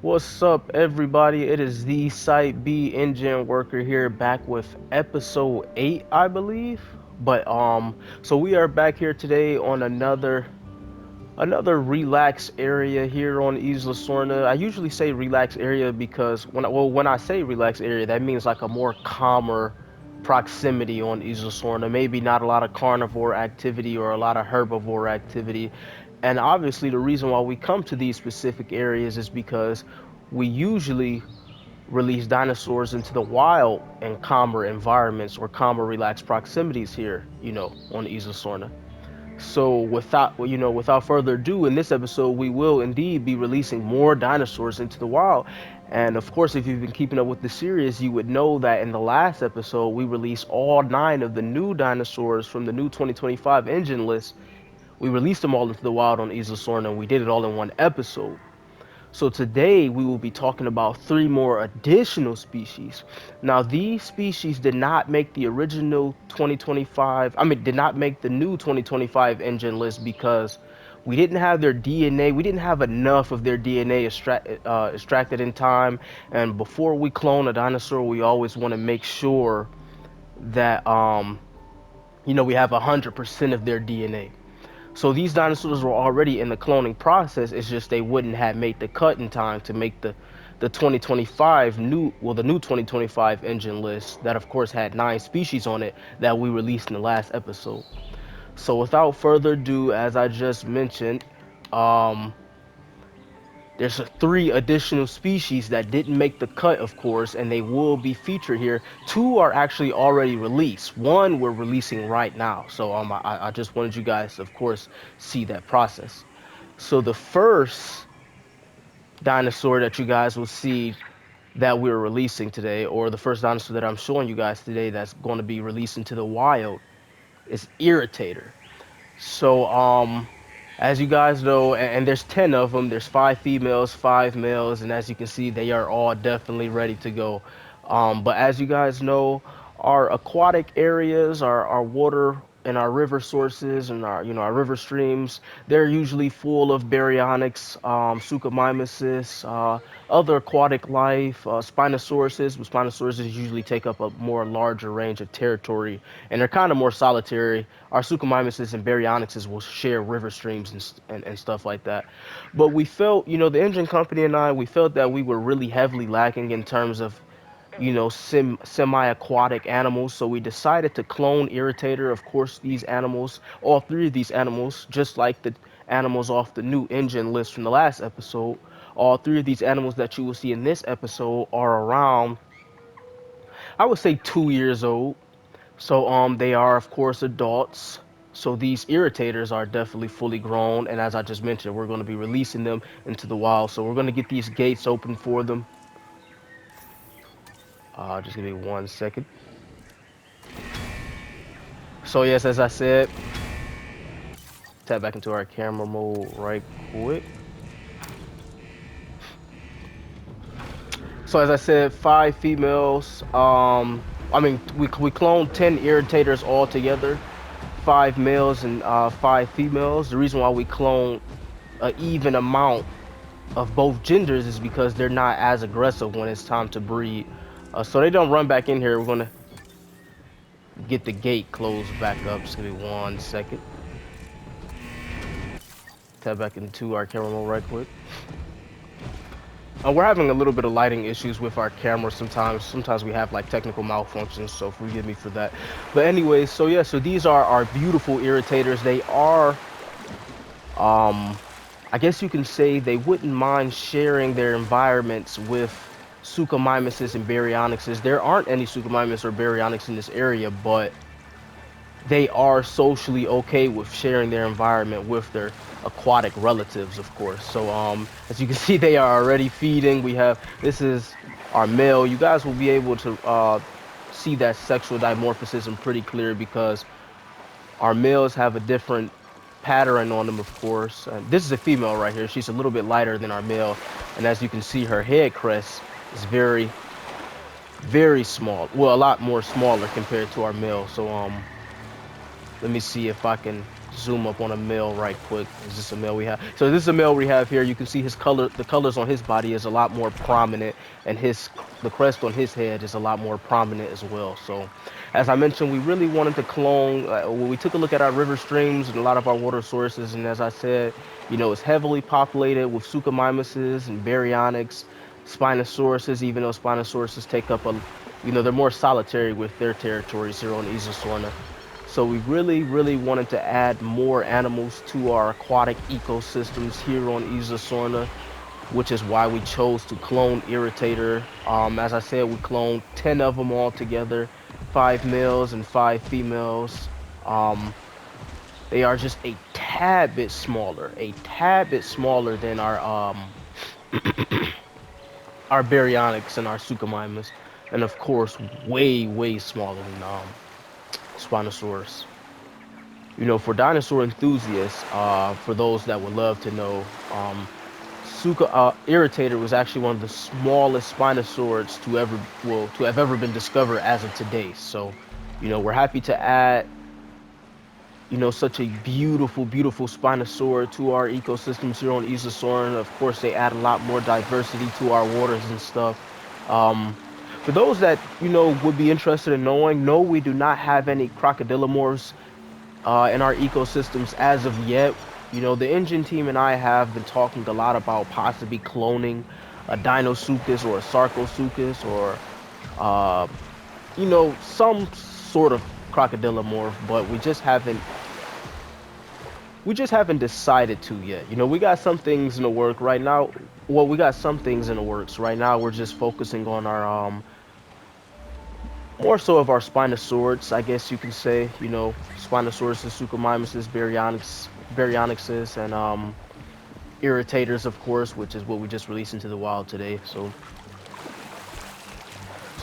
What's up, everybody? It is the Site B Engine Worker here, back with episode 8, I believe. So we are back here today on another relax area here on Isla Sorna. I usually say relax area because when I say relax area, that means like a more calmer proximity on Isla Sorna. Maybe not a lot of carnivore activity or a lot of herbivore activity. And obviously, the reason why we come to these specific areas is because we usually release dinosaurs into the wild in calmer environments or calmer, relaxed proximities here, on Isla Sorna. So without further ado, in this episode, we will indeed be releasing more dinosaurs into the wild. And of course, if you've been keeping up with the series, you would know that in the last episode, we released all 9 of the new dinosaurs from the new 2025 engine list. We released them all into the wild on Isla Sorna, and we did it all in one episode. So today we will be talking about 3 more additional species. Now these species did not make the original 2025, did not make the new 2025 engine list because we didn't have their DNA, we didn't have enough of their DNA extracted in time. And before we clone a dinosaur, we always want to make sure that, we have 100% of their DNA. So these dinosaurs were already in the cloning process. It's just they wouldn't have made the cut in time to make the 2025 the new 2025 engine list that of course had 9 species on it that we released in the last episode. So without further ado, as I just mentioned, um, there's 3 additional species that didn't make the cut, of course, and they will be featured here. 2 are actually already released. 1 we're releasing right now. So I just wanted you guys to, of course, see that process. So the first dinosaur that you guys will see that we're releasing today, or the first dinosaur that I'm showing you guys today that's going to be released into the wild, is Irritator. So, as you guys know, and there's 10 of them. There's 5 females, 5 males, and as you can see, they are all definitely ready to go. But as you guys know, our aquatic areas, our water and our river sources and our river streams, they're usually full of baryonyx, suchomimesis, other aquatic life, spinosauruses. But spinosauruses usually take up a more larger range of territory, and they're kind of more solitary. Our suchomimesis and baryonyxes will share river streams and stuff like that. But we felt, the engine company and I, we felt that we were really heavily lacking in terms of semi-aquatic animals. So we decided to clone Irritator. Of course, these animals, all 3 of these animals, just like the animals off the new engine list from the last episode, all 3 of these animals that you will see in this episode are around, I would say, 2 years old. So they are of course adults. So these irritators are definitely fully grown, and as I just mentioned, we're going to be releasing them into the wild. So we're going to get these gates open for them. Just give me 1 second. So yes, as I said, tap back into our camera mode right quick. So as I said, 5 females. We cloned 10 irritators all together, 5 males and 5 females. The reason why we clone an even amount of both genders is because they're not as aggressive when it's time to breed. So they don't run back in here. We're gonna get the gate closed back up. Just give me 1 second. Tap back into our camera mode right quick. We're having a little bit of lighting issues with our camera sometimes. Sometimes we have like technical malfunctions, so forgive me for that. But anyway, so yeah, so these are our beautiful irritators. They are, I guess you can say they wouldn't mind sharing their environments with suchomimesis and baryonyxes. There aren't any suchomimesis or baryonyx in this area, but they are socially okay with sharing their environment with their aquatic relatives, of course. So as you can see, they are already feeding. This is our male. You guys will be able to see that sexual dimorphism pretty clear because our males have a different pattern on them, of course. This is a female right here. She's a little bit lighter than our male, and as you can see, her head crest is very, very small. Well, a lot more smaller compared to our male. So let me see if I can zoom up on a male right quick. Is this a male we have? So this is a male we have here. You can see his color, the colors on his body is a lot more prominent, and the crest on his head is a lot more prominent as well. So, as I mentioned, we really wanted to clone. When we took a look at our river streams and a lot of our water sources, and as I said, it's heavily populated with suchomimuses and baryonyx, spinosauruses. Even though spinosauruses take up they're more solitary with their territories here on Isosorna. So we really, really wanted to add more animals to our aquatic ecosystems here on Isosorna, which is why we chose to clone Irritator. As I said, we cloned 10 of them all together, 5 males and 5 females. Um, they are just a tad bit smaller than our baryonyx and our suchomimus, and of course, way, way smaller than Spinosaurus. For dinosaur enthusiasts, for those that would love to know, Irritator was actually one of the smallest Spinosaurids to have ever been discovered as of today. So, we're happy to add, such a beautiful, beautiful Spinosaur to our ecosystems here on Isosaurn. Of course, they add a lot more diversity to our waters and stuff. Um, for those that, would be interested in knowing, no, we do not have any crocodilomorphs in our ecosystems as of yet. The engine team and I have been talking a lot about possibly cloning a Deinosuchus or a Sarcosuchus or, some sort of crocodilomorph, but we just haven't decided to yet. We got some things in the work right now. Well, we got some things in the works right now. We're just focusing on our more so of our Spinosaurids, I guess you can say. Spinosaurus, Suchomimuses, Baryonyxes, and Irritators, of course, which is what we just released into the wild today. So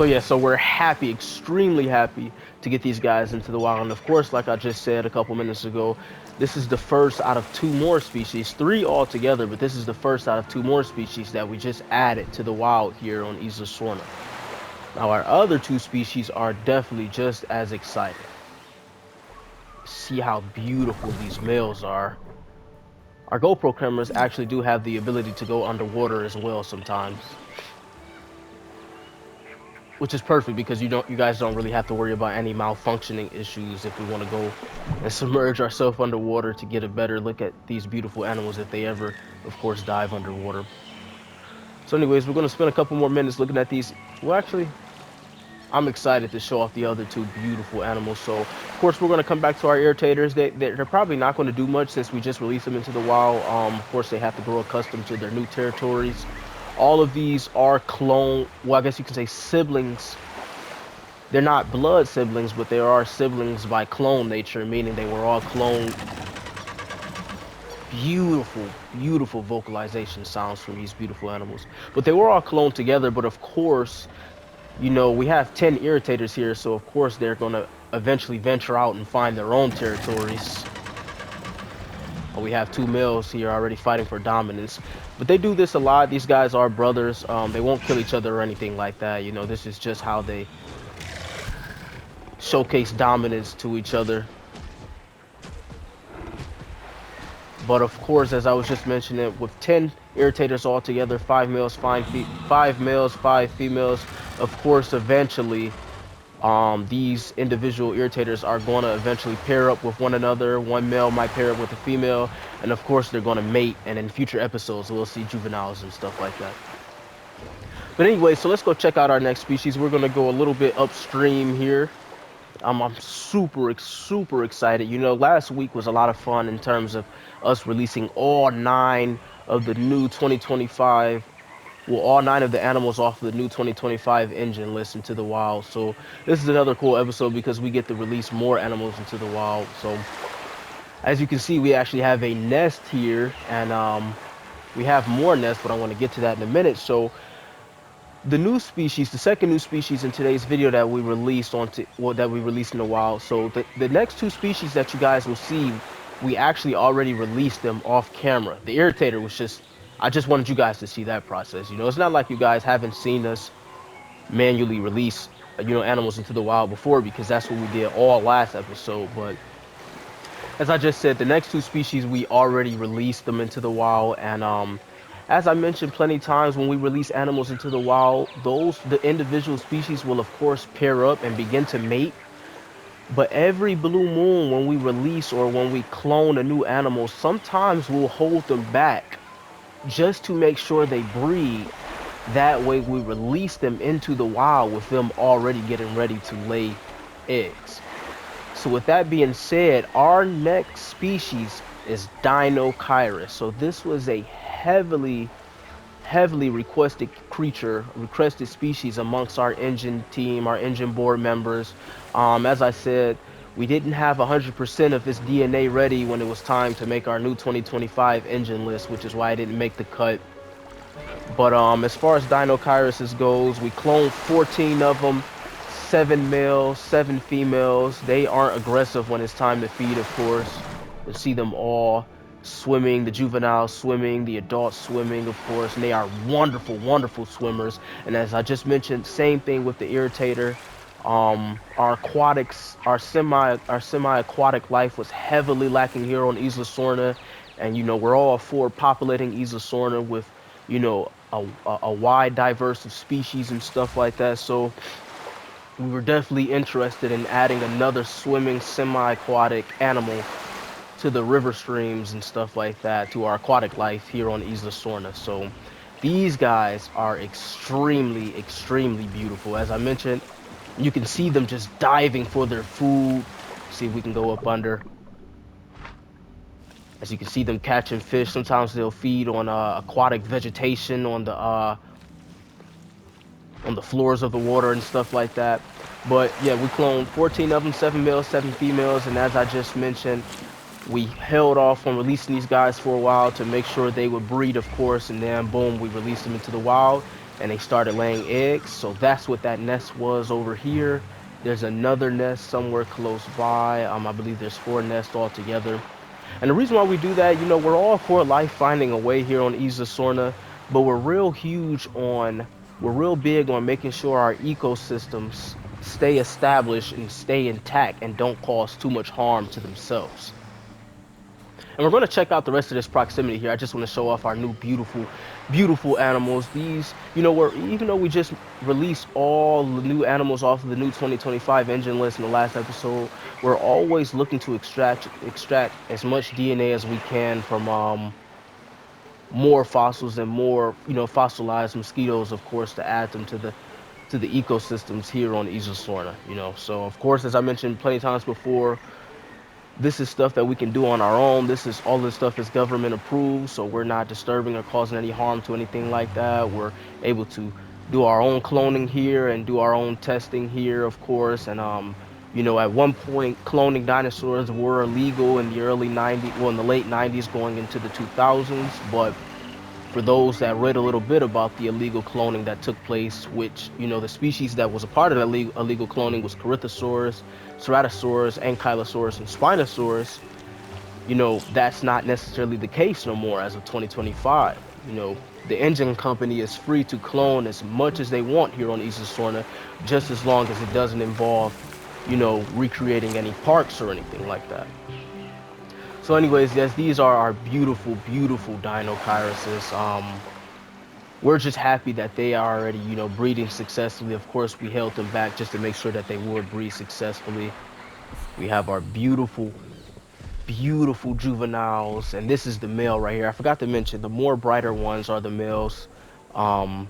yeah, so we're happy, extremely happy to get these guys into the wild. And of course, like I just said a couple minutes ago, this is the first out of 2 more species, 3 altogether, but this is the first out of 2 more species that we just added to the wild here on Isosorna. Now our other 2 species are definitely just as exciting. See how beautiful these males are. Our GoPro cameras actually do have the ability to go underwater as well sometimes, which is perfect because you guys don't really have to worry about any malfunctioning issues if we want to go and submerge ourselves underwater to get a better look at these beautiful animals if they ever, of course, dive underwater. So anyways, we're going to spend a couple more minutes looking at these. Well, actually, I'm excited to show off the other 2 beautiful animals. So, of course, we're going to come back to our irritators. They're probably not going to do much since we just released them into the wild. Of course, they have to grow accustomed to their new territories. All of these are clone, well, I guess you can say siblings. They're not blood siblings, but they are siblings by clone nature, meaning they were all cloned. Beautiful, beautiful vocalization sounds from these beautiful animals. But they were all cloned together, but of course, we have 10 irritators here, so of course they're going to eventually venture out and find their own territories. We have 2 males here already fighting for dominance. But they do this a lot. These guys are brothers. They won't kill each other or anything like that. This is just how they showcase dominance to each other. But of course, as I was just mentioning, with 10 irritators all together, 5 males, 5 females, of course, eventually, these individual irritators are going to eventually pair up with one another. One male might pair up with a female, and of course, they're going to mate. And in future episodes, we'll see juveniles and stuff like that. But anyway, so let's go check out our next species. We're going to go a little bit upstream here. I'm super, super excited. Last week was a lot of fun in terms of us releasing all 9 of the new 2025, all 9 of the animals off of the new 2025 engine list into the wild. So this is another cool episode because we get to release more animals into the wild. So as you can see, we actually have a nest here, and we have more nests, but I want to get to that in a minute. So the new species, the second new species in today's video that we released that we released in the wild. So the next 2 species that you guys will see, we actually already released them off camera. The Irritator was I just wanted you guys to see that process. It's not like you guys haven't seen us manually release, animals into the wild before, because that's what we did all last episode. But as I just said, the next two species we already released them into the wild, and as I mentioned plenty times, when we release animals into the wild, the individual species will of course pair up and begin to mate. But every blue moon, when we release or when we clone a new animal, sometimes we'll hold them back just to make sure they breed. That way, we release them into the wild with them already getting ready to lay eggs. So with that being said, our next species is Deinocheirus. So this was a heavily requested creature, requested species amongst our engine team, our engine board members. As I said, we didn't have 100% of its DNA ready when it was time to make our new 2025 engine list, which is why I didn't make the cut. But as far as Deinocheirus goes, we cloned 14 of them, 7 males, 7 females. They aren't aggressive when it's time to feed, of course. You see them all swimming, the juveniles swimming, the adults swimming, of course, and they are wonderful swimmers. And as I just mentioned, same thing with the Irritator. Our aquatics, our semi-aquatic life was heavily lacking here on Isla Sorna, and we're all for populating Isla Sorna with a wide diverse of species and stuff like that. So we were definitely interested in adding another swimming semi-aquatic animal to the river streams and stuff like that, to our aquatic life here on Isla Sorna. So these guys are extremely beautiful. As I mentioned, you can see them just diving for their food. See if we can go up under. As you can see them catching fish. Sometimes they'll feed on aquatic vegetation on the floors of the water and stuff like that. But yeah, we cloned 14 of them, 7 males, 7 females, and as I just mentioned, we held off on releasing these guys for a while to make sure they would breed, of course, and then boom, we released them into the wild and they started laying eggs. So that's what that nest was over here. There's another nest somewhere close by. I believe there's 4 nests altogether. And the reason why we do that, we're all for life finding a way here on Isla Sorna, but we're real big on making sure our ecosystems stay established and stay intact and don't cause too much harm to themselves. And we're going to check out the rest of this proximity here. I just want to show off our new beautiful animals. These, even though we just released all the new animals off of the new 2025 engine list in the last episode, we're always looking to extract as much DNA as we can from more fossils and more, fossilized mosquitoes, of course, to add them to the ecosystems here on Isla Sorna. So of course, as I mentioned plenty of times before, this is stuff that we can do on our own. All this stuff is government approved, so we're not disturbing or causing any harm to anything like that. We're able to do our own cloning here and do our own testing here, of course. And at one point, cloning dinosaurs were illegal in the early 90s, well, in the late 90s, going into the 2000s. But for those that read a little bit about the illegal cloning that took place, which, the species that was a part of that illegal cloning was Corythosaurus, Ceratosaurus, Ankylosaurus, and Spinosaurus. That's not necessarily the case no more as of 2025. The engine company is free to clone as much as they want here on Isla Sorna, just as long as it doesn't involve, recreating any parks or anything like that. So anyways, yes, these are our beautiful Deinocheiruses. We're just happy that they are already, breeding successfully. Of course, we held them back just to make sure that they would breed successfully. We have our beautiful juveniles, and this is the male right here. I forgot to mention, the more brighter ones are the males. Um,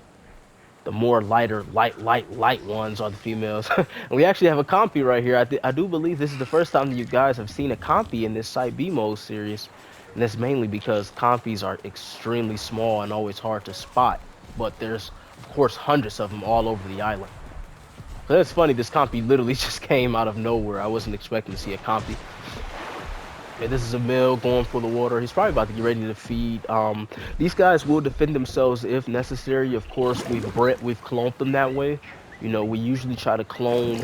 the more light ones are the females. And we actually have a compy right here. I do believe this is the first time that you guys have seen a compy in this Site B mode series. And that's mainly because compies are extremely small and always hard to spot. But there's, of course, hundreds of them all over the island. So that's funny, this compy literally just came out of nowhere. I wasn't expecting to see a compy. Okay, this is a male going for the water. He's probably about to get ready to feed. These guys will defend themselves if necessary. Of course, we've cloned them that way. We usually try to clone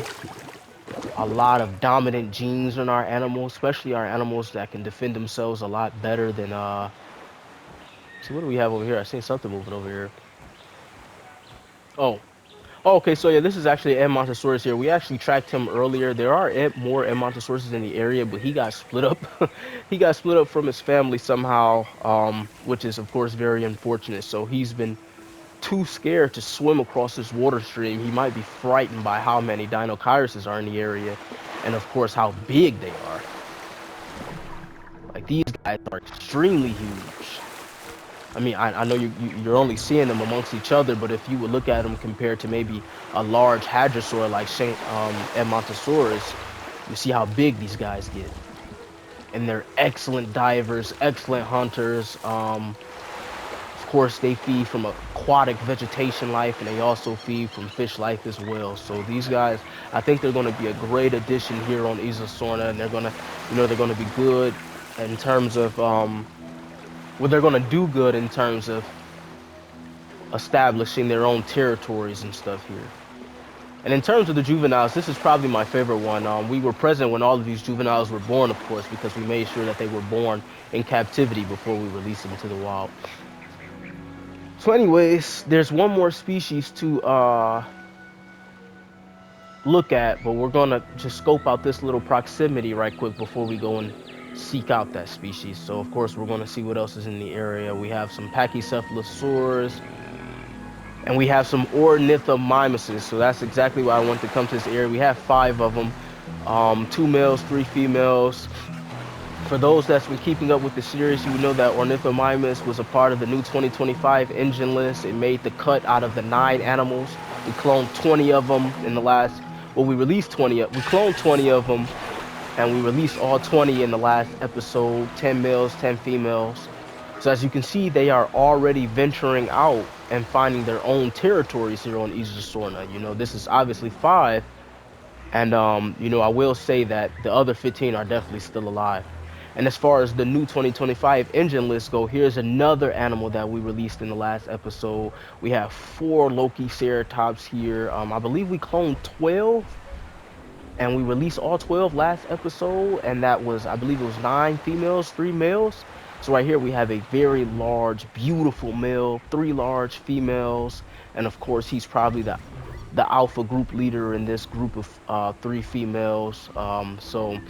a lot of dominant genes in our animals, especially our animals that can defend themselves a lot better than so what do we have over here? I seen something moving over here. Oh, Okay, so yeah, this is actually M. Montesaurus here. We actually tracked him earlier. There are more M. Montesauruses in the area, but he got split up. He got split up from his family somehow, which is of course very unfortunate. So he's been too scared to swim across this water stream. He might be frightened by how many Deinocheiruses are in the area, and of course how big they are. Like these guys are extremely huge. I mean, I know you're only seeing them amongst each other, but if you would look at them compared to maybe a large hadrosaur like Edmontosaurus, you see how big these guys get. And they're excellent divers, excellent hunters. Of course, they feed from aquatic vegetation life, and they also feed from fish life as well. So these guys, I think they're going to be a great addition here on Isla Sorna, and they're going to, they're going to be good in terms of, well, they're going to do good in terms of establishing their own territories and stuff here. And in terms of the juveniles, this is probably my favorite one. We were present when all of these juveniles were born, of course, because we made sure that they were born in captivity before we released them to the wild. So anyways, there's one more species to look at, but we're going to just scope out this little proximity right quick before we go and seek out that species. So of course, we're going to see what else is in the area. We have some Pachycephalosaurs, and we have some ornithomimuses. So that's exactly why I want to come to this area. We have 5 of them, 2 males, 3 females. For those that's been keeping up with the series, you know that Ornithomimus was a part of the new 2025 engine list. It made the cut out of the 9 animals. We cloned 20 of them in the last, well, we released 20, we cloned 20 of them, and we released all 20 in the last episode, 10 males, 10 females. So as you can see, they are already venturing out and finding their own territories here on Isla Sorna. This is obviously 5, and I will say that the other 15 are definitely still alive. And as far as the new 2025 engine list go, here's another animal that we released in the last episode. We have 4 Lokiceratops here. I believe we cloned 12, and we released all 12 last episode, and that was, I believe it was 9 females, 3 males. So right here we have a very large, beautiful male, 3 large females, and of course he's probably the alpha group leader in this group of 3 females. So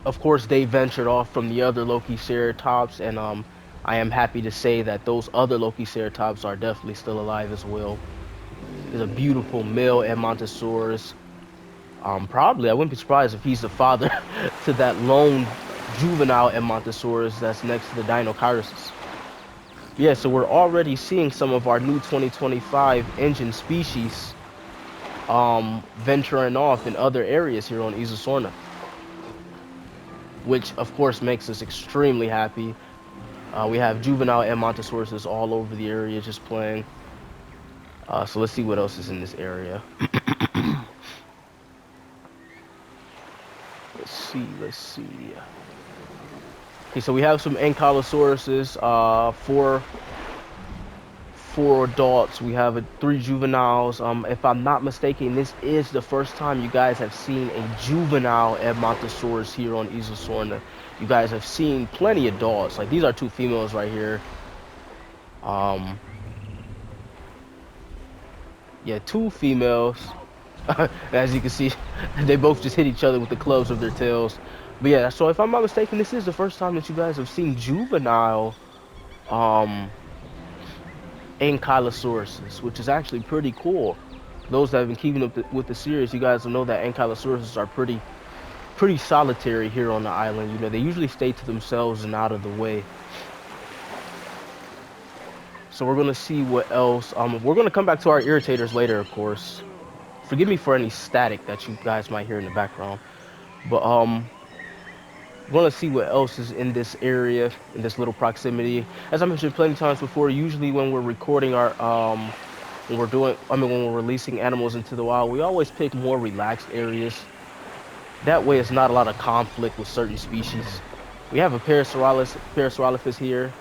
of course they ventured off from the other Lokiceratops, and I am happy to say that those other Lokiceratops are definitely still alive as well. There's a beautiful male Edmontosaurus. Probably I wouldn't be surprised if he's the father to that lone juvenile Edmontosaurus that's next to the Deinocheirus. Yeah, so we're already seeing some of our new 2025 engine species venturing off in other areas here on Isla Sorna, which of course makes us extremely happy. We have juvenile Edmontosauruses all over the area just playing. So let's see what else is in this area. Let's see. Okay, so we have some Ankylosauruses, 4 adults. We have 3 juveniles. If I'm not mistaken, this is the first time you guys have seen a juvenile Edmontosaurus here on Isla Sorna. You guys have seen plenty of adults. Like these are 2 females right here. Yeah, 2 females. As you can see, they both just hit each other with the clubs of their tails. But yeah, so if I'm not mistaken, this is the first time that you guys have seen juvenile Ankylosauruses, which is actually pretty cool. Those that have been keeping up with the series, you guys will know that Ankylosauruses are pretty solitary here on the island. They usually stay to themselves and out of the way. So we're gonna see what else. We're gonna come back to our irritators later, of course. Forgive me for any static that you guys might hear in the background. But we're gonna see what else is in this area, in this little proximity. As I mentioned plenty of times before, usually when we're recording our when we're releasing animals into the wild, we always pick more relaxed areas. That way it's not a lot of conflict with certain species. We have a Parasaurolophus here,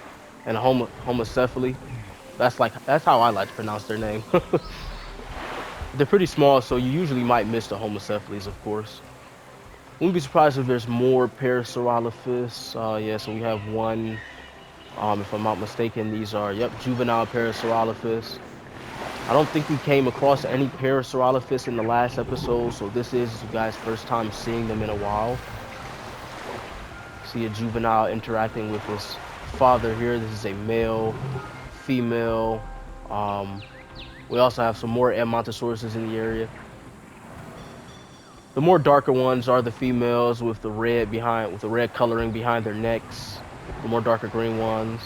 and a Homocephaly. That's how I like to pronounce their name. They're pretty small, so you usually might miss the Homocephalies, of course. Wouldn't be surprised if there's more Parasaurolophus. Yeah, so we have 1. If I'm not mistaken, these are, yep, juvenile Parasaurolophus. I don't think we came across any Parasaurolophus in the last episode, so this is you guys' first time seeing them in a while. See a juvenile interacting with his father here. This is a male, female. Um, we also have some more Edmontosauruses in the area. The more darker ones are the females with the red behind, with the red coloring behind their necks. The more darker green ones,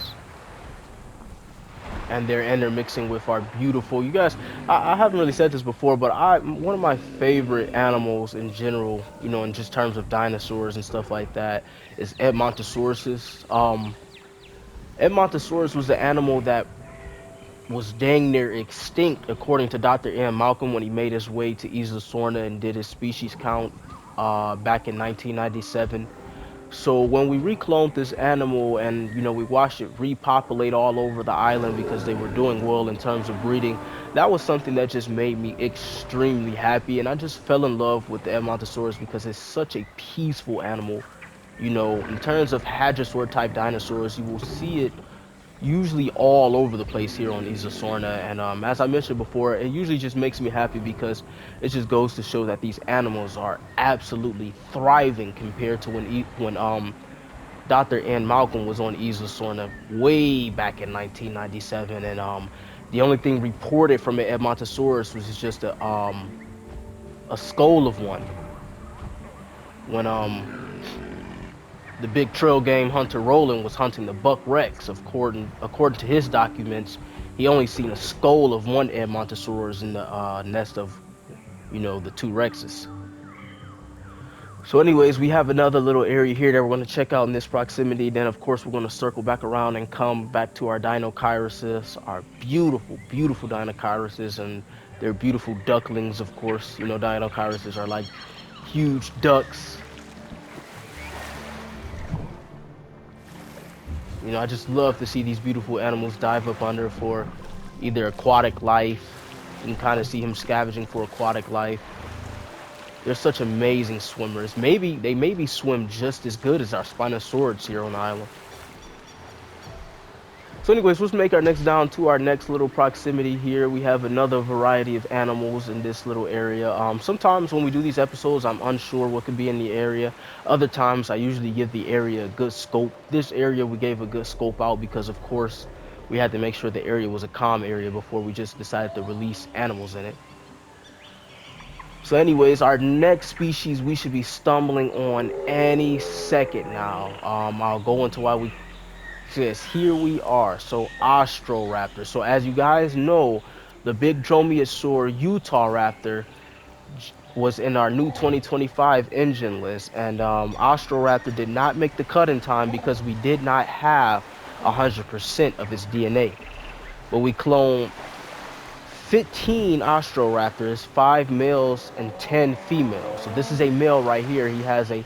and they're mixing with our beautiful. You guys, I haven't really said this before, but one of my favorite animals in general, you know, in just terms of dinosaurs and stuff like that, is Edmontosauruses. Edmontosaurus was the animal that was dang near extinct, according to Dr. Ian Malcolm, when he made his way to Isla Sorna and did his species count back in 1997. So when we recloned this animal and you know we watched it repopulate all over the island because they were doing well in terms of breeding, that was something that just made me extremely happy, and I just fell in love with the Edmontosaurus because it's such a peaceful animal. You know, in terms of hadrosaur type dinosaurs, you will see it usually all over the place here on Isla Sorna. And as I mentioned before, it usually just makes me happy because it just goes to show that these animals are absolutely thriving compared to when Dr. Ian Malcolm was on Isla Sorna way back in 1997. And the only thing reported from an Edmontosaurus was just a skull of one when the big trail game hunter Roland was hunting the buck Rex. According to his documents, he only seen a skull of one Edmontosaurus in the nest of, you know, the two Rexes. So anyways, we have another little area here that we're going to check out in this proximity. Then of course we're going to circle back around and come back to our Deinocheiruses, our beautiful, beautiful Deinocheiruses, and their beautiful ducklings, of course. You know, Deinocheiruses are like huge ducks. You know, I just love to see these beautiful animals dive up under for either aquatic life. You can kind of see him scavenging for aquatic life. They're such amazing swimmers. Maybe swim just as good as our Spinosaurids here on the island. So anyways, let's make our next down to our next little proximity here. We have another variety of animals in this little area. Sometimes when we do these episodes, I'm unsure what could be in the area. Other times, I usually give the area a good scope. This area, we gave a good scope out because, of course, we had to make sure the area was a calm area before we just decided to release animals in it. So anyways, our next species we should be stumbling on any second now. I'll go into why we Yes, here we are. So Austroraptor. So as you guys know, the big Dromaeosaur Utah Raptor was in our new 2025 engine list, and Austroraptor did not make the cut in time because we did not have 100% of its DNA. But we cloned 15 Austroraptors, 5 males and 10 females. So this is a male right here. He has a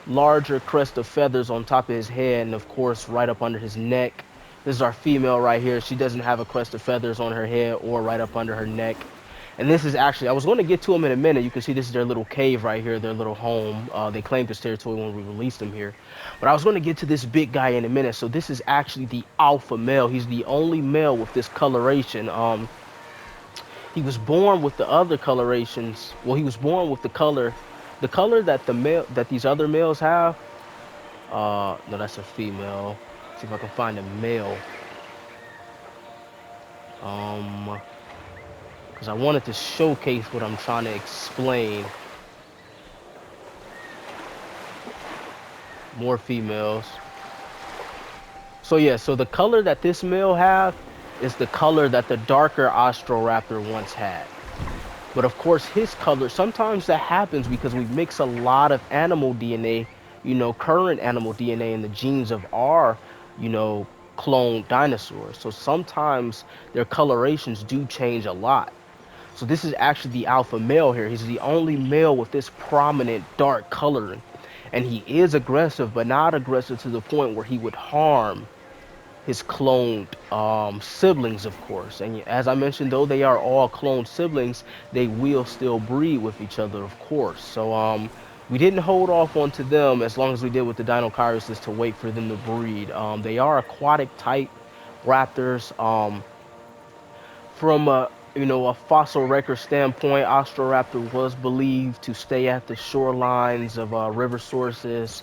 larger crest of feathers on top of his head and of course right up under his neck. This is our female right here. She doesn't have a crest of feathers on her head or right up under her neck. And this is actually, I was going to get to them in a minute. You can see this is their little cave right here, their little home. They claimed this territory when we released them here. But I was going to get to this big guy in a minute. So this is actually the alpha male. He's the only male with this coloration. He was born with the other colorations. Well, he was born with the color that these other males have. No, that's a female. Let's see if I can find a male. Because I wanted to showcase what I'm trying to explain. More females. So yeah, so the color that this male have is the color that the darker Austroraptor once had. But of course, his color, sometimes that happens because we mix a lot of animal DNA, you know, current animal DNA in the genes of our, you know, cloned dinosaurs. So sometimes their colorations do change a lot. So this is actually the alpha male here. He's the only male with this prominent dark coloring. And he is aggressive, but not aggressive to the point where he would harm his cloned siblings, of course. And as I mentioned, though they are all cloned siblings, they will still breed with each other, of course. So we didn't hold off onto them as long as we did with the Deinocheiruses to wait for them to breed. They are aquatic type raptors. From A fossil record standpoint, Austroraptor was believed to stay at the shorelines of river sources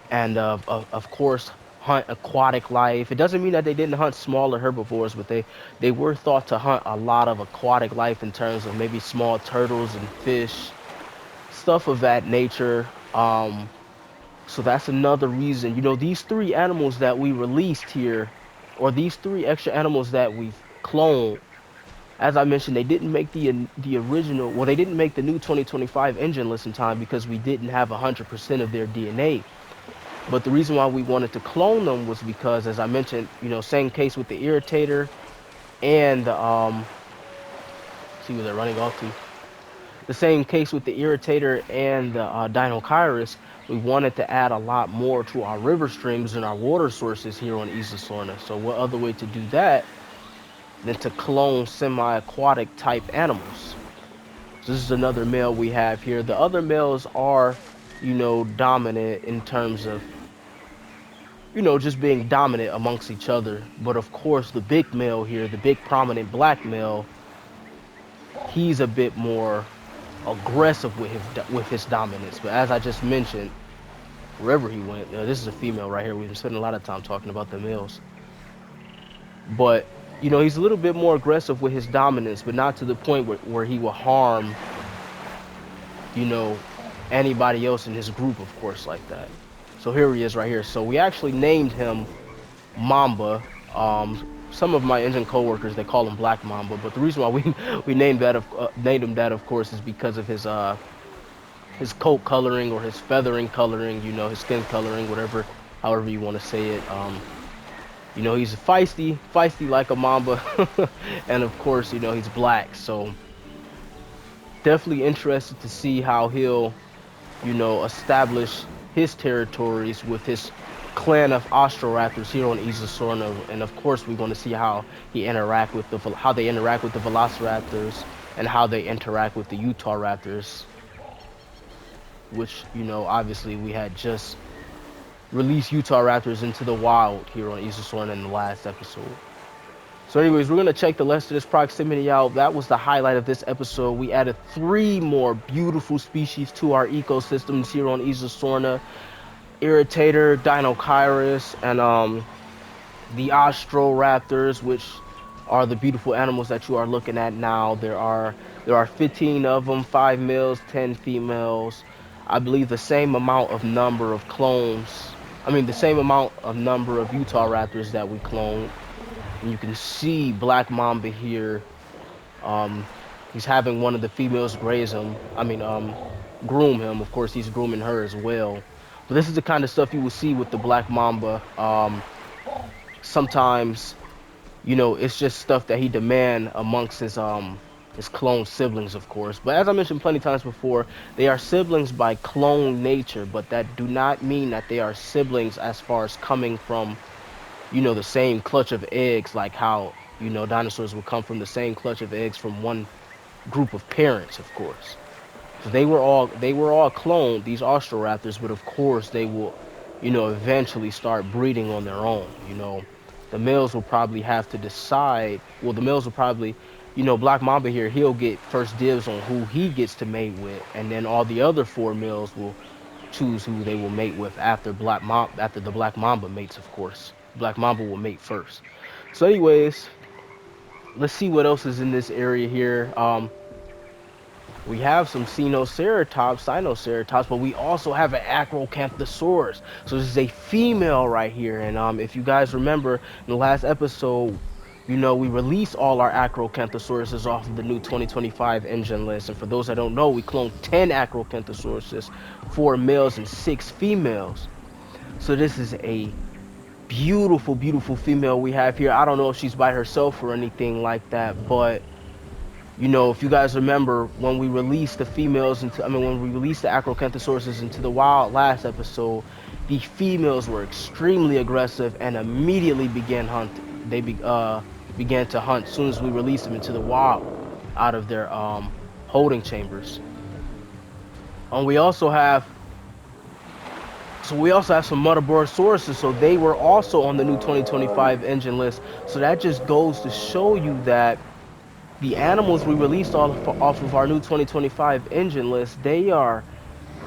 and of course hunt aquatic life. It doesn't mean that they didn't hunt smaller herbivores, but they were thought to hunt a lot of aquatic life in terms of maybe small turtles and fish, stuff of that nature. So that's another reason. These three animals that we released here, or these three extra animals that we've cloned, as I mentioned, they didn't make the original. Well, they didn't make the new 2025 engine list in time because we didn't have 100% of their DNA. But the reason why we wanted to clone them was because, as I mentioned, same case with the Irritator and the see where they're running off to. The same case with the Irritator and the Deinocheirus. We wanted to add a lot more to our river streams and our water sources here on Isla Sorna. So what other way to do that than to clone semi-aquatic type animals? So this is another male we have here. The other males are, dominant in terms of, just being dominant amongst each other. But of course, the big male here, the big prominent black male, he's a bit more aggressive with his dominance. But as I just mentioned, wherever he went, this is a female right here. We've been spending a lot of time talking about the males. But, he's a little bit more aggressive with his dominance, but not to the point where he will harm, you know, anybody else in his group, of course, like that. So here he is right here. So we actually named him Mamba. Some of my engine coworkers, they call him Black Mamba, but the reason why we named him that, of course, is because of his coat coloring or his feathering coloring, his skin coloring, whatever, however you want to say it. He's feisty like a mamba, and of course, he's black. So definitely interested to see how he'll, establish his territories with his clan of Austroraptors here on Isla Sorna, and of course, we're going to see how they interact with the Velociraptors and how they interact with the Utah Raptors, which obviously we had just released Utah Raptors into the wild here on Isla Sorna in the last episode. So anyways, we're going to check the rest of this proximity out. That was the highlight of this episode. We added 3 more beautiful species to our ecosystems here on Isla Sorna. Irritator, Deinocheirus, and the Austroraptors, which are the beautiful animals that you are looking at now. There are 15 of them, 5 males, 10 females. I believe the same amount of number of clones. The same amount of number of Utah Raptors that we cloned. And you can see Black Mamba here. He's having one of the females graze him. Groom him. Of course, he's grooming her as well. But this is the kind of stuff you will see with the Black Mamba. Sometimes, it's just stuff that he demand amongst his clone siblings, of course. But as I mentioned plenty of times before, they are siblings by clone nature, but that do not mean that they are siblings as far as coming from, the same clutch of eggs, like how, dinosaurs would come from the same clutch of eggs from one group of parents, of course. So they were all cloned, these Austroraptors, but of course they will, eventually start breeding on their own. The males will probably have to decide. Well, the males will probably, Black Mamba here, he'll get first dibs on who he gets to mate with, and then all the other 4 males will choose who they will mate with after the Black Mamba mates, of course. Black Mamba will mate first. So anyways, let's see what else is in this area here. We have some Sinoceratops, but we also have an Acrocanthosaurus. So this is a female right here. And if you guys remember in the last episode, we released all our Acrocanthosauruses off of the new 2025 engine list. And for those that don't know, we cloned 10 Acrocanthosauruses, 4 males and 6 females. So this is a beautiful, beautiful female we have here. I don't know if she's by herself or anything like that, but if you guys remember when we released the Acrocanthosauruses into the wild last episode, the females were extremely aggressive and immediately began hunting. They began to hunt as soon as we released them into the wild out of their holding chambers. And we also have some Muttaburrasauruses, so they were also on the new 2025 engine list. So that just goes to show you that the animals we released off of our new 2025 engine list, they are,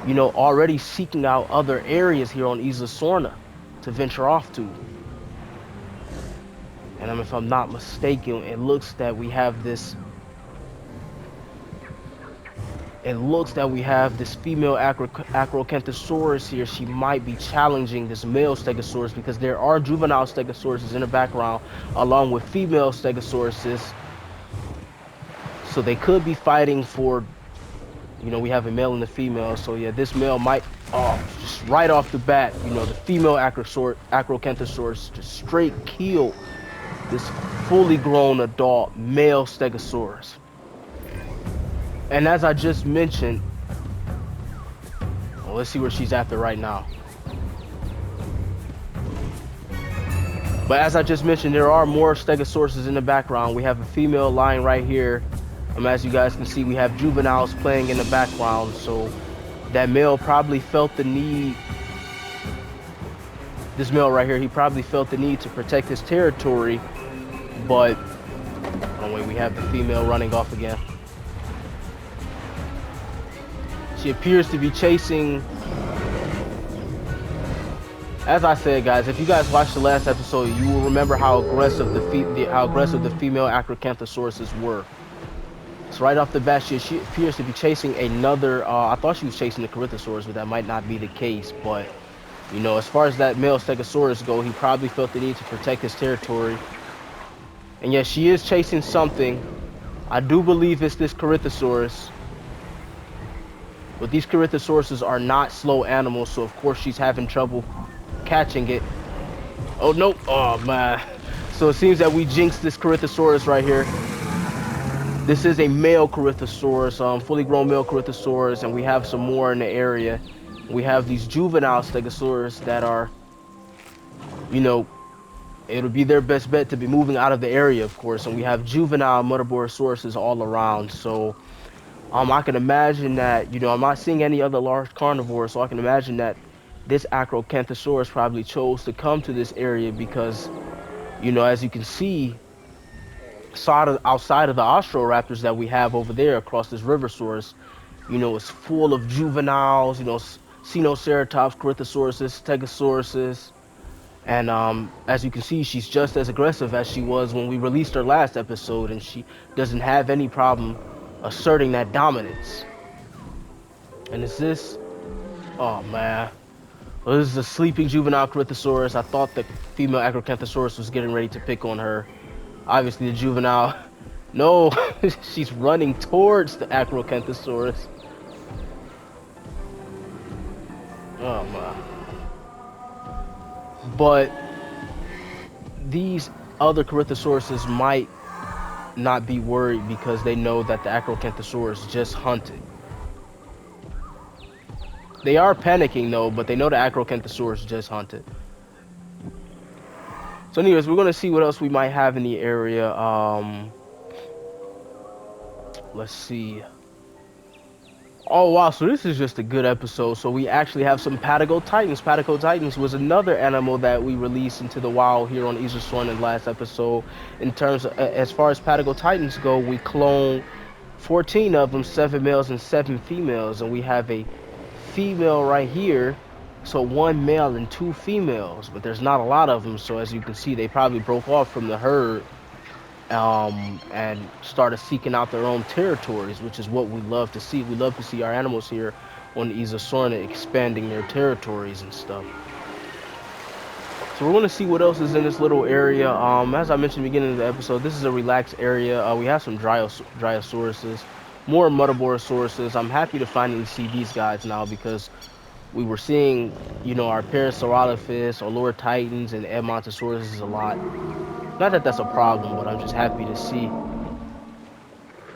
already seeking out other areas here on Isla Sorna to venture off to. And if I'm not mistaken, it looks that we have this female Acrocanthosaurus here. She might be challenging this male Stegosaurus because there are juvenile Stegosauruses in the background along with female Stegosauruses. So they could be fighting for, we have a male and a female. So yeah, this male might, just right off the bat, the female Acrocanthosaurus just straight kill this fully grown adult male Stegosaurus. And as I just mentioned, well, let's see where she's after right now. But as I just mentioned, there are more Stegosauruses in the background. We have a female lying right here. As you guys can see, we have juveniles playing in the background. So that male probably felt the need. This male right here, he probably felt the need to protect his territory. But, oh wait, we have the female running off again. She appears to be chasing. As I said, guys, if you guys watched the last episode, you will remember how aggressive the female Acrocanthosauruses were. So right off the bat, she appears to be chasing another. I thought she was chasing the Corythosaurus, but that might not be the case. But as far as that male Stegosaurus go, he probably felt the need to protect his territory. And yes, she is chasing something. I do believe it's this Corythosaurus. But these Corythosauruses are not slow animals, so of course she's having trouble catching it. Oh, no. Oh, man. So it seems that we jinxed this Corythosaurus right here. This is a male Corythosaurus, fully grown male Corythosaurus, and we have some more in the area. We have these juvenile Stegosaurus that are, it'll be their best bet to be moving out of the area, of course. And we have juvenile Muttaburasauruses all around, so I can imagine that, I'm not seeing any other large carnivores, so I can imagine that this Acrocanthosaurus probably chose to come to this area because, as you can see, outside of the Austroraptors that we have over there across this river source, it's full of juveniles, Sinoceratops, Corythosauruses, Stegosauruses. And as you can see, she's just as aggressive as she was when we released her last episode, and she doesn't have any problem asserting that dominance. And is this? Oh man. Well, this is a sleeping juvenile Corythosaurus. I thought the female Acrocanthosaurus was getting ready to pick on her. Obviously the juvenile. No, she's running towards the Acrocanthosaurus. Oh man. But these other Corythosauruses might not be worried because they know that the Acrocanthosaurus just hunted. They are panicking though, but they know the Acrocanthosaurus just hunted. So anyways, we're gonna see what else we might have in the area. Let's see. Oh wow, so this is just a good episode. So we actually have some Padigotitans. Padigotitans was another animal that we released into the wild here on Isla Sorna in the last episode. In terms of, as far as Padigotitans go, we cloned 14 of them, 7 males and 7 females, and we have a female right here. So 1 male and 2 females, but there's not a lot of them. So as you can see, they probably broke off from the herd and started seeking out their own territories, which is what we love to see. We love to see our animals here on Isla Sorna expanding their territories and stuff. So we're going to see what else is in this little area. As I mentioned at the beginning of the episode, this is a relaxed area. We have some Dryosauruses, more Muttaburasauruses. I'm happy to finally see these guys now because we were seeing, our Parasaurolophus, or Lower Titans, and Edmontosauruses a lot. Not that that's a problem, but I'm just happy to see,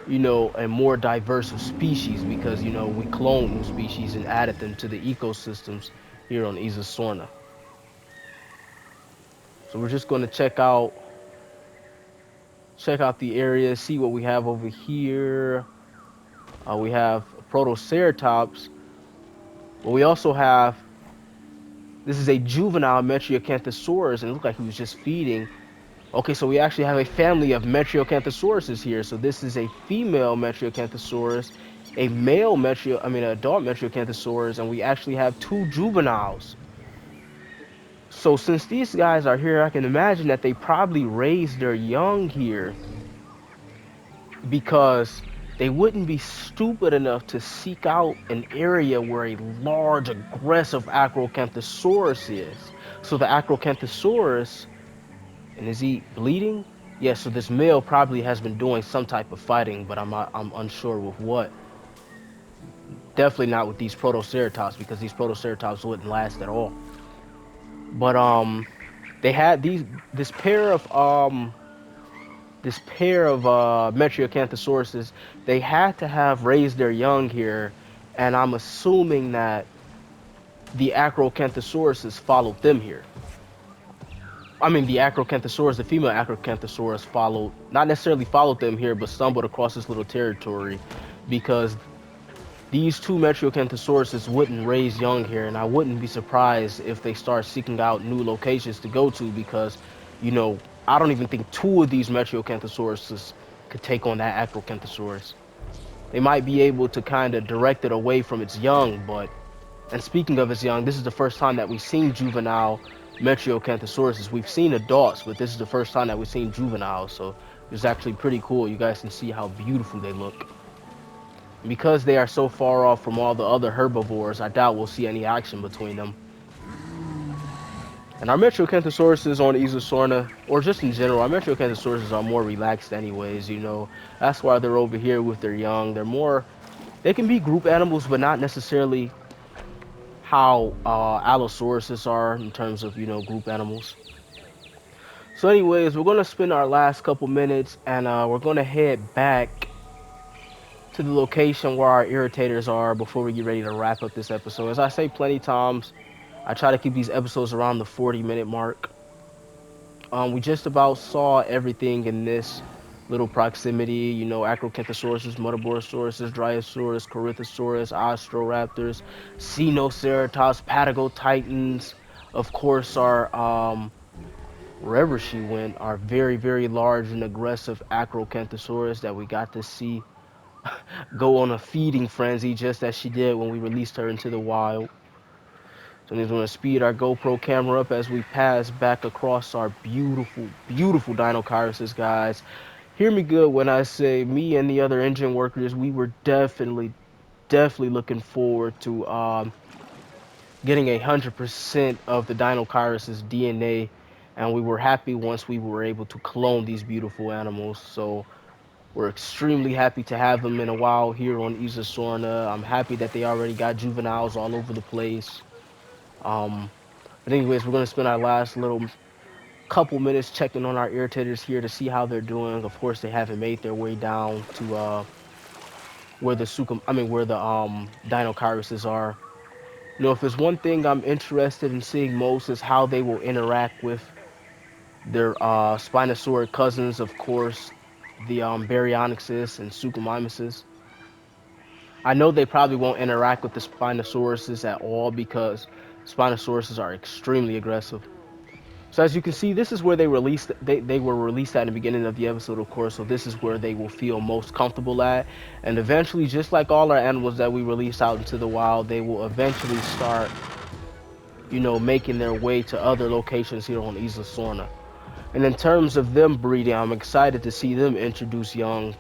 a more diverse of species because, we cloned new species and added them to the ecosystems here on Isla Sorna. So we're just going to check out the area, see what we have over here. We have Protoceratops, but we also have, this is a juvenile Metriacanthosaurus, and it looked like he was just feeding. Okay, so we actually have a family of Metriacanthosauruses here. So this is a female Metriacanthosaurus, a male adult Metriacanthosaurus, and we actually have two juveniles. So since these guys are here, I can imagine that they probably raised their young here because they wouldn't be stupid enough to seek out an area where a large, aggressive Acrocanthosaurus is. So the Acrocanthosaurus, and is he bleeding? Yes, so this male probably has been doing some type of fighting, but I'm unsure with what. Definitely not with these Protoceratops because these Protoceratops wouldn't last at all. But they had this pair of Metriacanthosauruses, they had to have raised their young here, and I'm assuming that the Acrocanthosauruses followed them here. I mean, the female Acrocanthosaurus followed, not necessarily followed them here, but stumbled across this little territory because these two Metriacanthosauruses wouldn't raise young here, and I wouldn't be surprised if they start seeking out new locations to go to because, you know, I don't even think two of these Metriacanthosauruses could take on that Acrocanthosaurus. They might be able to kind of direct it away from its young, but, and speaking of its young, this is the first time that we've seen juvenile Metriacanthosauruses. We've seen adults, but this is the first time that we've seen juveniles, so it's actually pretty cool. You guys can see how beautiful they look. Because they are so far off from all the other herbivores, I doubt we'll see any action between them. And our Metriacanthosauruses on Isosorna, or just in general, our Metriacanthosauruses are more relaxed anyways, you know. That's why they're over here with their young. They can be group animals, but not necessarily how Allosauruses are in terms of, you know, group animals. So anyways, we're going to spend our last couple minutes, and we're going to head back to the location where our irritators are before we get ready to wrap up this episode. As I say plenty times, I try to keep these episodes around the 40-minute mark. We just about saw everything in this little proximity, you know, Acrocanthosaurus, Mutaborosaurus, Dryosaurus, Corythosaurus, Ostroraptors, Cenoceratops, Patagotitans, of course our wherever she went, our very, very large and aggressive Acrocanthosaurus that we got to see go on a feeding frenzy just as she did when we released her into the wild. So I'm just going to speed our GoPro camera up as we pass back across our beautiful, beautiful Deinocheirus, guys. Hear me good when I say me and the other engine workers, we were definitely looking forward to getting 100% of the Deinocheirus' DNA, and we were happy once we were able to clone these beautiful animals. So we're extremely happy to have them in a while here on Isosorna. I'm happy that they already got juveniles all over the place. Um, but anyways, we're gonna spend our last little couple minutes checking on our irritators here to see how they're doing. Of course, they haven't made their way down to where the Deinocheiruses are. You know, if there's one thing I'm interested in seeing most is how they will interact with their Spinosaurid cousins, of course, the Baryonyxus and Suchomimuses. I know they probably won't interact with the Spinosauruses at all because Spinosauruses are extremely aggressive. So as you can see, this is where they were released at in the beginning of the episode, of course, so this is where they will feel most comfortable at. And eventually, just like all our animals that we release out into the wild, they will eventually start, you know, making their way to other locations here on Isosorna. And in terms of them breeding, I'm excited to see them introduce young,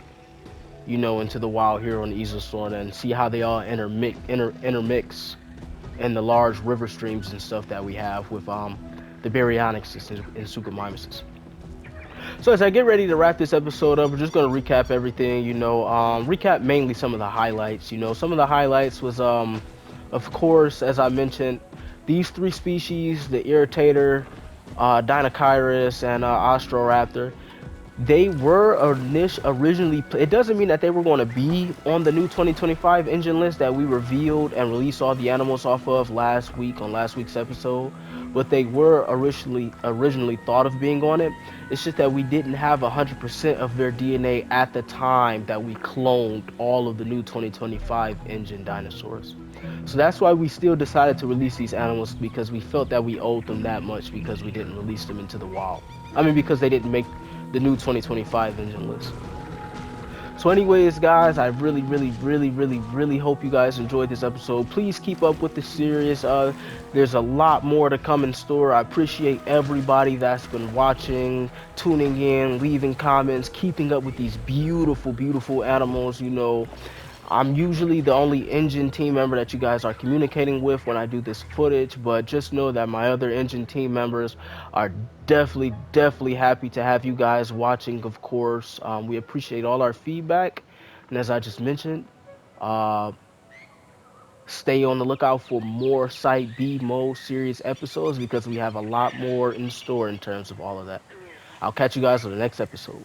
you know, into the wild here on Isosorna and see how they all intermix in the large river streams and stuff that we have with the Baryonyxus and Suchomimuses. So as I get ready to wrap this episode up, we're just going to recap everything, you know, recap mainly some of the highlights. You know, some of the highlights was, of course, as I mentioned, these three species, the Irritator, Deinocheirus, and Ostroraptor, they were originally, it doesn't mean that they were going to be on the new 2025 engine list that we revealed and released all the animals off of last week on last week's episode, but they were originally thought of being on it. It's just that we didn't have 100% of their DNA at the time that we cloned all of the new 2025 engine dinosaurs. So that's why we still decided to release these animals, because we felt that we owed them that much because we didn't release them into the wild. I mean, because they didn't make the new 2025 engine list. So, anyways, guys, I really, really, really, really, really hope you guys enjoyed this episode. Please keep up with the series. There's a lot more to come in store. I appreciate everybody that's been watching, tuning in, leaving comments, keeping up with these beautiful, beautiful animals. I'm usually the only engine team member that you guys are communicating with when I do this footage, but just know that my other engine team members are definitely, definitely happy to have you guys watching, of course. We appreciate all our feedback. And as I just mentioned, uh, stay on the lookout for more Site B Mode series episodes because we have a lot more in store in terms of all of that. I'll catch you guys on the next episode.